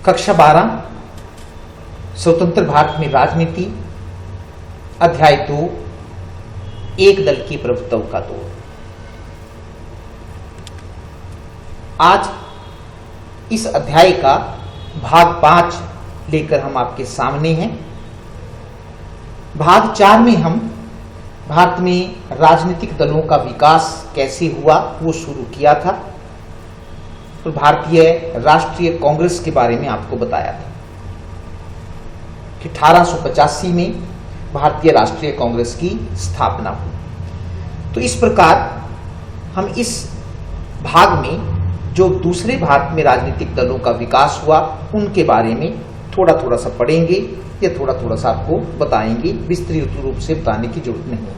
कक्षा 12 स्वतंत्र भारत में राजनीति, अध्याय 2 एक दल की प्रभुत्व का दौर। आज इस अध्याय का भाग 5 लेकर हम आपके सामने हैं। भाग 4 में हम भारत में राजनीतिक दलों का विकास कैसे हुआ वो शुरू किया था और भारतीय राष्ट्रीय कांग्रेस के बारे में आपको बताया था कि 1885 में भारतीय राष्ट्रीय कांग्रेस की स्थापना हुई। तो इस प्रकार हम इस भाग में जो दूसरे भारत में राजनीतिक दलों का विकास हुआ उनके बारे में थोड़ा थोड़ा सा पढ़ेंगे या थोड़ा थोड़ा सा आपको बताएंगे, विस्तृत रूप से बताने की जरूरत नहीं है।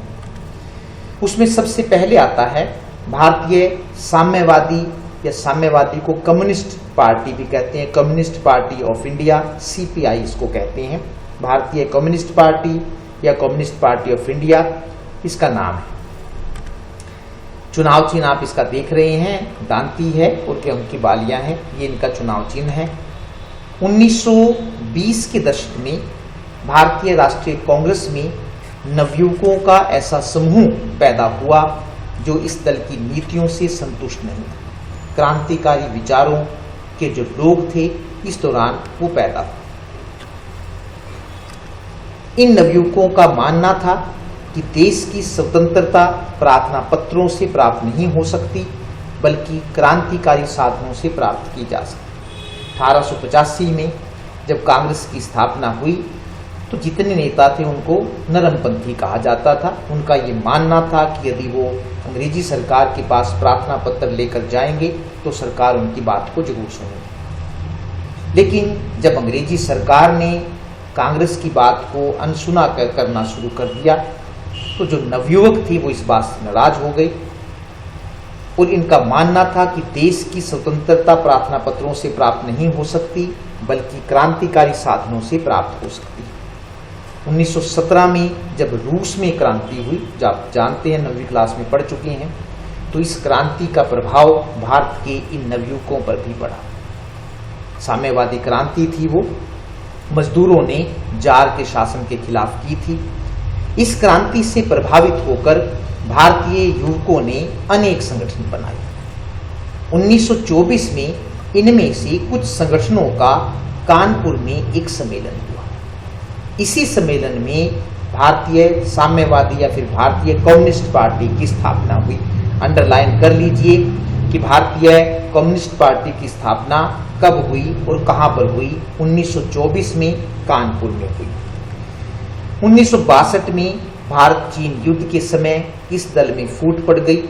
उसमें सबसे पहले आता है भारतीय साम्यवादी या साम्यवादी को कम्युनिस्ट पार्टी भी कहते हैं, communist party of India, CPI इसको कहते हैं। भारतीय कम्युनिस्ट पार्टी या कम्युनिस्ट पार्टी ऑफ इंडिया इसका नाम है। चुनाव चिन्ह आप इसका देख रहे हैं, दांती है और गेहूं की बालियां हैं, ये इनका चुनाव चिन्ह है। 1920 के दशक में भारतीय राष्ट्रीय कांग्रेस में नवयुवकों का ऐसा समूह पैदा हुआ जो इस दल की नीतियों से संतुष्ट नहीं था। क्रांतिकारी विचारों के जो लोग थे इस दौरान वो पैदा हुए। इन नवयुवकों का मानना था कि देश की स्वतंत्रता प्रार्थना पत्रों से प्राप्त नहीं हो सकती बल्कि क्रांतिकारी साधनों से प्राप्त की जा सकती। 1885 में जब कांग्रेस की स्थापना हुई तो जितने नेता थे उनको नरमपंथी कहा जाता था। उनका ये मानना था कि यदि वो अंग्रेजी सरकार के पास प्रार्थना पत्र लेकर जाएंगे तो सरकार उनकी बात को जरूर सुनेगी। लेकिन जब अंग्रेजी सरकार ने कांग्रेस की बात को अनसुना करना शुरू कर दिया तो जो नवयुवक थे वो इस बात से नाराज हो गए और इनका मानना था कि देश की स्वतंत्रता प्रार्थना पत्रों से प्राप्त नहीं हो सकती बल्कि क्रांतिकारी साधनों से प्राप्त हो सकती। 1917 में जब रूस में क्रांति हुई, जो आप जानते हैं, 9वीं क्लास में पढ़ चुके हैं, तो इस क्रांति का प्रभाव भारत के इन नवयुवकों पर भी पड़ा। साम्यवादी क्रांति थी, वो मजदूरों ने जार के शासन के खिलाफ की थी। इस क्रांति से प्रभावित होकर भारतीय युवकों ने अनेक संगठन बनाए। 1924 में इनमें से कुछ संगठनों का कानपुर में एक सम्मेलन हुआ। इसी सम्मेलन में भारतीय साम्यवादी या फिर भारतीय कम्युनिस्ट पार्टी की स्थापना हुई। अंडरलाइन कर लीजिए कि भारतीय कम्युनिस्ट पार्टी की स्थापना कब हुई और कहां पर हुई। 1924 में कानपुर में हुई। 1962 में भारत चीन युद्ध के समय इस दल में फूट पड़ गई।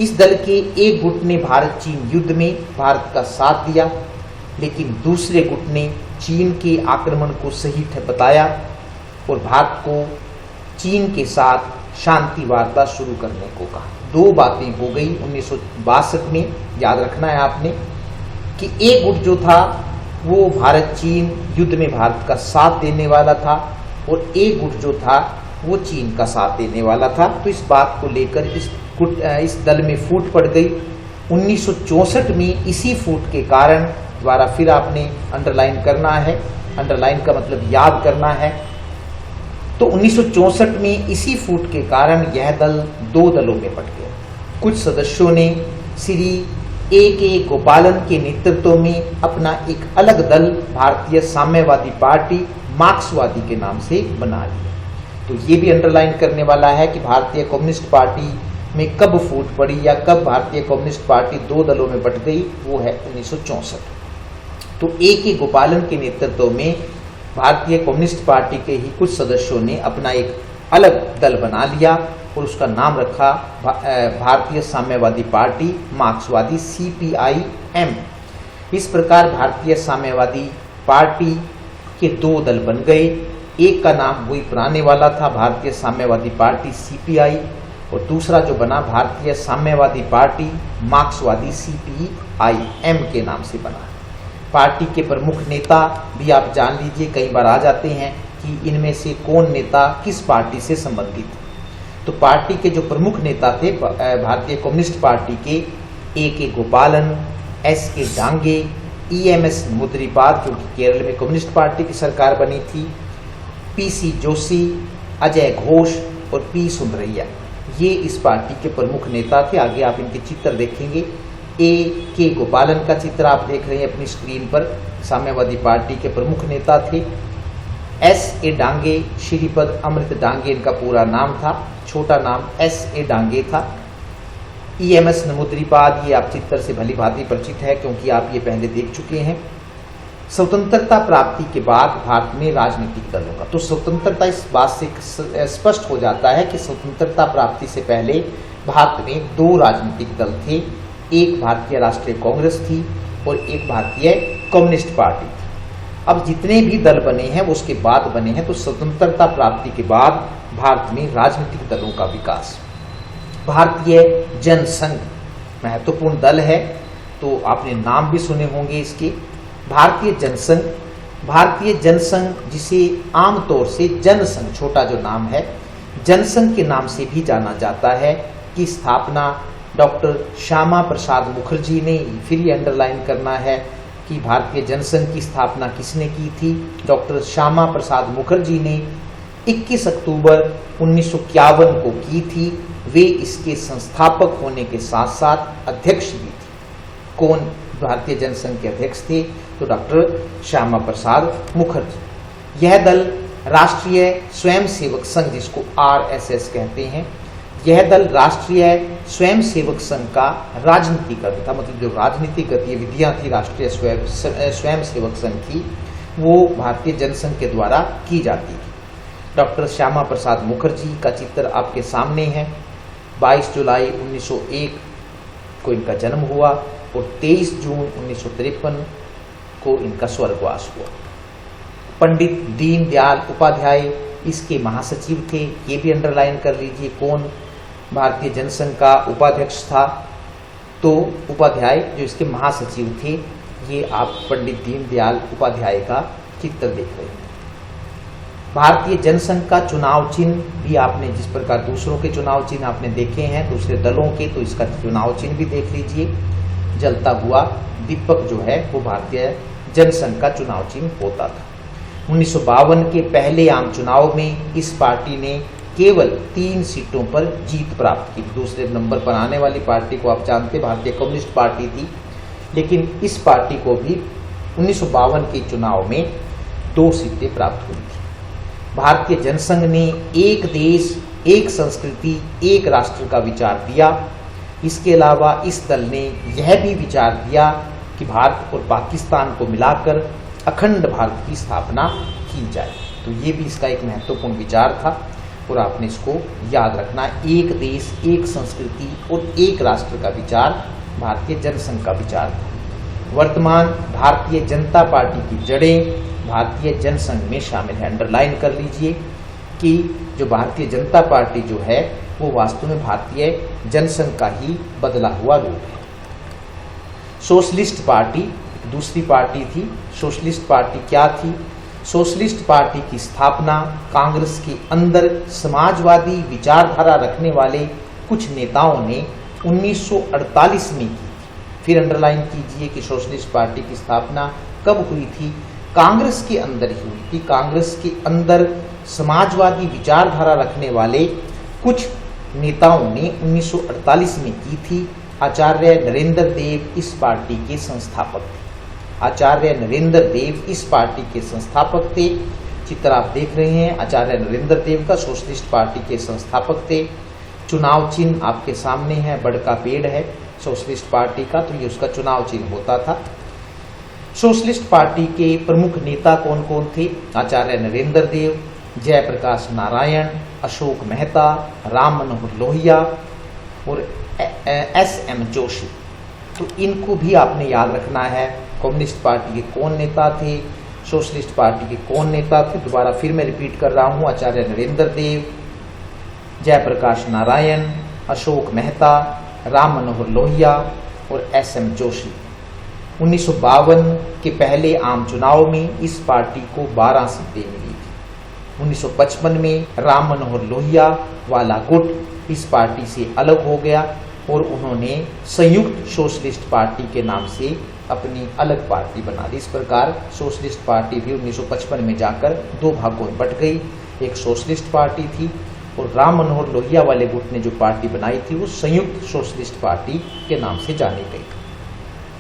इस दल के एक गुट ने भारत चीन युद्ध में भारत का साथ दिया, लेकिन दूसरे गुट ने चीन के आक्रमण को सही बताया और भारत को चीन के साथ शांति वार्ता शुरू करने को कहा। दो बातें हो गई 1962 में, याद रखना है आपने कि एक गुट जो था वो भारत चीन युद्ध में भारत का साथ देने वाला था और एक गुट जो था वो चीन का साथ देने वाला था। तो इस बात को लेकर इस दल में फूट पड़ गई। 1964 में इसी फूट के कारण, द्वारा फिर आपने अंडरलाइन करना है, अंडरलाइन का मतलब याद करना है, तो 1964 में इसी फूट के कारण यह दल दो दलों में बंट गया। कुछ सदस्यों ने श्री A.K. गोपालन के नेतृत्व में अपना एक अलग दल भारतीय साम्यवादी पार्टी मार्क्सवादी के नाम से बना लिया। तो ये भी अंडरलाइन करने वाला है कि भारतीय कम्युनिस्ट पार्टी में कब फूट पड़ी या कब भारतीय कम्युनिस्ट पार्टी दो दलों में बंट गई, वो है 1964। तो A.K. गोपालन के नेतृत्व में भारतीय कम्युनिस्ट पार्टी के ही कुछ सदस्यों ने अपना एक अलग दल बना लिया और उसका नाम रखा भारतीय साम्यवादी पार्टी मार्क्सवादी, CPIM। इस प्रकार भारतीय साम्यवादी पार्टी के दो दल बन गए। एक का नाम वही पुराने वाला था, भारतीय साम्यवादी पार्टी CPI, और दूसरा जो बना भारतीय साम्यवादी पार्टी मार्क्सवादी, CPIM के नाम से बना। पार्टी के प्रमुख नेता भी आप जान लीजिए, कई बार आ जाते हैं कि इनमें से कौन नेता किस पार्टी से संबंधित है। तो पार्टी के जो प्रमुख नेता थे भारतीय कम्युनिस्ट पार्टी के A.K. गोपालन, S.K. डांगे, EMS नमूद्रीपाद जो कि केरल में कम्युनिस्ट पार्टी की सरकार बनी थी, PC जोशी, अजय घोष और P सुंदरैया, ये इस पार्टी के प्रमुख नेता थे। आगे आप इनके चित्र देखेंगे। A.K. गोपालन का चित्र आप देख रहे हैं अपनी स्क्रीन पर, साम्यवादी पार्टी के प्रमुख नेता थे। S.A. डांगे, श्रीपद अमृत डांगे इनका पूरा नाम था, छोटा नाम S.A. डांगे था। EMS नमूद्रीपाद, ये आप चित्र से भली भांति परिचित है क्योंकि आप ये पहले देख चुके हैं। स्वतंत्रता प्राप्ति के बाद भारत में राजनीतिक दलों का, तो स्वतंत्रता इस बात से स्पष्ट हो जाता है कि स्वतंत्रता प्राप्ति से पहले भारत में दो राजनीतिक दल थे, एक भारतीय राष्ट्रीय कांग्रेस थी और एक भारतीय कम्युनिस्ट पार्टी थी। अब जितने भी दल बने हैं वो उसके बाद बने हैं, तो स्वतंत्रता प्राप्ति के बाद भारत में राजनीतिक दलों का विकास। भारतीय जनसंघ महत्वपूर्ण दल है, तो आपने नाम भी सुने होंगे इसके। भारतीय जनसंघ जिसे आमतौर से जनसंघ, छोटा जो नाम है, जनसंघ के नाम से भी जाना जाता है, की स्थापना डॉक्टर श्यामा प्रसाद मुखर्जी ने, फिर ये अंडरलाइन करना है कि भारतीय जनसंघ की स्थापना किसने की थी, डॉक्टर श्यामा प्रसाद मुखर्जी ने 21 अक्टूबर 1951 को की थी। वे इसके संस्थापक होने के साथ साथ अध्यक्ष भी थे। कौन भारतीय जनसंघ के अध्यक्ष थे? तो डॉक्टर श्यामा प्रसाद मुखर्जी। यह दल राष्ट्रीय स्वयंसेवक संघ, जिसको RSS कहते हैं, यह दल राष्ट्रीय स्वयंसेवक संघ का राजनीति करता था, मतलब जो राजनीतिक गतिविधियां थी राष्ट्रीय स्वयंसेवक संघ की, वो भारतीय जनसंघ के द्वारा की जाती थी। डॉक्टर श्यामा प्रसाद मुखर्जी का चित्र आपके सामने है। 22 जुलाई 1901 को इनका जन्म हुआ और 23 जून 1953 को इनका स्वर्गवास हुआ। पंडित दीनदयाल उपाध्याय इसके महासचिव थे, ये भी अंडरलाइन कर लीजिए कौन भारतीय जनसंघ का उपाध्यक्ष था। तो उपाध्याय जो इसके महासचिव थे, ये आप पंडित दीनदयाल उपाध्याय का चित्र देख रहे हैं। भारतीय जनसंघ का चुनाव चिन्ह भी आपने, जिस प्रकार दूसरों के चुनाव चिन्ह आपने देखे हैं दूसरे दलों के, तो इसका चुनाव चिन्ह भी देख लीजिए। जलता हुआ दीपक जो है वो भारतीय जनसंघ का चुनाव चिन्ह होता था। 1952 के पहले आम चुनाव में इस पार्टी ने केवल 3 सीटों पर जीत प्राप्त की। दूसरे नंबर पर आने वाली पार्टी को आप जानते भारतीय कम्युनिस्ट पार्टी थी, लेकिन इस पार्टी को भी 1952 के चुनाव में 2 सीटें प्राप्त हुई थी। भारतीय जनसंघ ने एक देश, एक संस्कृति, एक राष्ट्र का विचार दिया। इसके अलावा इस दल ने यह भी विचार दिया कि भारत और पाकिस्तान को मिलाकर अखंड भारत की स्थापना की जाए। तो ये भी इसका एक महत्वपूर्ण विचार था और आपने इसको याद रखना। एक देश, एक संस्कृति और एक राष्ट्र का विचार भारतीय जनसंघ का विचार था। वर्तमान भारतीय जनता पार्टी की जड़ें भारतीय जनसंघ में शामिल है। अंडरलाइन कर लीजिए कि जो भारतीय जनता पार्टी जो है वो वास्तव में भारतीय जनसंघ का ही बदला हुआ रूप है। सोशलिस्ट पार्टी दूसरी पार्टी थी। सोशलिस्ट पार्टी क्या थी? सोशलिस्ट पार्टी की स्थापना कांग्रेस के अंदर समाजवादी विचारधारा रखने वाले कुछ नेताओं ने 1948 में की थी। फिर अंडरलाइन कीजिए कि सोशलिस्ट पार्टी की स्थापना कब हुई थी? कांग्रेस के अंदर ही हुई थी। कांग्रेस के अंदर समाजवादी विचारधारा रखने वाले कुछ नेताओं ने 1948 में की थी। आचार्य नरेंद्र देव इस पार्टी के संस्थापक थे। आचार्य नरेंद्र देव इस पार्टी के संस्थापक थे। चित्र आप देख रहे हैं आचार्य नरेंद्र देव का, सोशलिस्ट पार्टी के संस्थापक थे। चुनाव चिन्ह आपके सामने है, बड़ का पेड़ है सोशलिस्ट पार्टी का, तो ये उसका चुनाव चिन्ह होता था। सोशलिस्ट पार्टी के प्रमुख नेता कौन कौन थे? आचार्य नरेंद्र देव, जयप्रकाश नारायण, अशोक मेहता, राम मनोहर लोहिया और S.M. जोशी। तो इनको भी आपने याद रखना है। कम्युनिस्ट पार्टी के कौन नेता थे, सोशलिस्ट पार्टी के कौन नेता थे? दोबारा फिर मैं रिपीट कर रहा हूं, आचार्य नरेंद्र देव, जयप्रकाश नारायण, अशोक मेहता, राम मनोहर लोहिया और S.M. जोशी। 1952 के पहले आम चुनाव में इस पार्टी को 12 सीटें मिली थी। 1955 में राम मनोहर लोहिया वाला गुट इस पार्टी से अलग हो गया और उन्होंने संयुक्त सोशलिस्ट पार्टी के नाम से अपनी अलग पार्टी बना ली। इस प्रकार सोशलिस्ट पार्टी भी 1955 में जाकर दो भागों में बट गई। एक सोशलिस्ट पार्टी थी और राम मनोहर लोहिया वाले गुट ने जो पार्टी बनाई थी वो संयुक्त सोशलिस्ट पार्टी के नाम से जानी गई।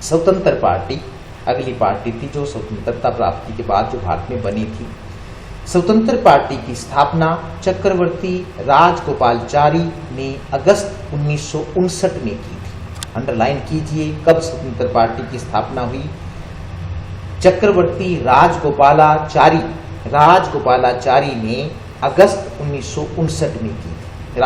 स्वतंत्र पार्टी अगली पार्टी थी जो स्वतंत्रता प्राप्ति के बाद जो भारत में बनी थी। स्वतंत्र पार्टी की स्थापना चक्रवर्ती राजगोपालाचारी ने अगस्त 1959 में की थी। अंडरलाइन कीजिए कब स्वतंत्र पार्टी की स्थापना हुई। चक्रवर्ती राजगोपालाचारी ने अगस्त 1959 में की थी।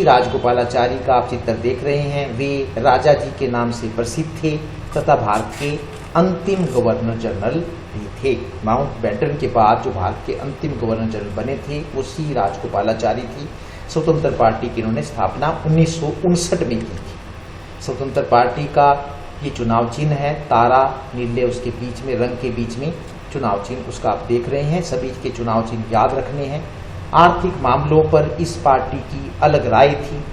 राजगोपालाचारी का आप चित्र देख रहे हैं। वे राजा जी के नाम से प्रसिद्ध थे तथा भारत के अंतिम गवर्नर जनरल भी थे। माउंटबेटन के बाद जो भारत के अंतिम गवर्नर जनरल बने थे वो सी राजगोपालाचारी थी। स्वतंत्र पार्टी की इन्होंने स्थापना 1959 में की थी। स्वतंत्र पार्टी का ये चुनाव चिन्ह है, तारा नीले उसके बीच में रंग के बीच में चुनाव चिन्ह उसका आप देख रहे हैं। सभी के चुनाव चिन्ह याद रखने हैं। आर्थिक मामलों पर इस पार्टी की अलग राय थी।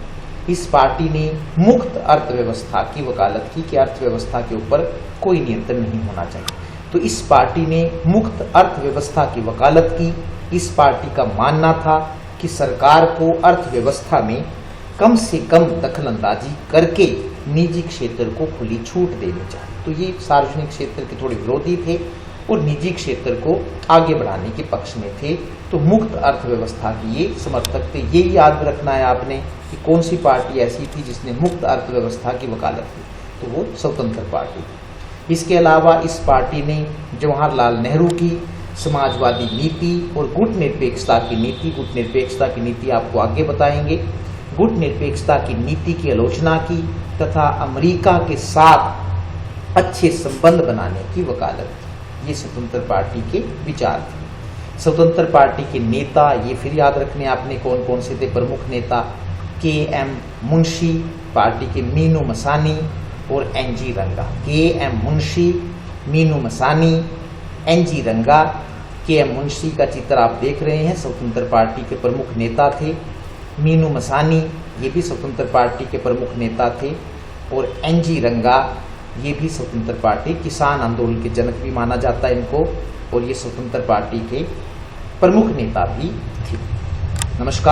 इस पार्टी ने मुक्त अर्थव्यवस्था की वकालत की कि अर्थव्यवस्था के ऊपर कोई नियंत्रण नहीं होना चाहिए। तो इस पार्टी ने मुक्त अर्थव्यवस्था की वकालत की। इस पार्टी का मानना था कि सरकार को अर्थव्यवस्था में कम से कम दखलंदाजी करके निजी क्षेत्र को खुली छूट देनी चाहिए। तो ये सार्वजनिक क्षेत्र के थोड़े विरोधी थे और निजी क्षेत्र को आगे बढ़ाने के पक्ष में थे। तो मुक्त अर्थव्यवस्था की ये समर्थक थे। ये याद रखना है आपने कि कौन सी पार्टी ऐसी थी जिसने मुक्त अर्थव्यवस्था की वकालत की, तो वो स्वतंत्र पार्टी थी। इसके अलावा इस पार्टी ने जवाहरलाल नेहरू की समाजवादी नीति और गुट निरपेक्षता की नीति आपको आगे बताएंगे। गुट निरपेक्षता की नीति की आलोचना की तथा अमेरिका के साथ अच्छे संबंध बनाने की वकालत की। ये स्वतंत्र पार्टी के विचार थे। स्वतंत्र पार्टी के नेता ये फिर याद रखने आपने कौन कौन से थे प्रमुख नेता। के.एम. मुंशी, पार्टी के मीनू मसानी और एन.जी. रंगा। के.एम. मुंशी, मीनू मसानी, एन.जी. रंगा। के.एम. मुंशी का चित्र आप देख रहे हैं, स्वतंत्र पार्टी के प्रमुख नेता थे। मीनू मसानी ये भी स्वतंत्र पार्टी के प्रमुख नेता थे और एन.जी. रंगा ये भी स्वतंत्र पार्टी, किसान आंदोलन के जनक भी माना जाता है इनको, और ये स्वतंत्र पार्टी के प्रमुख नेता भी थे। नमस्कार।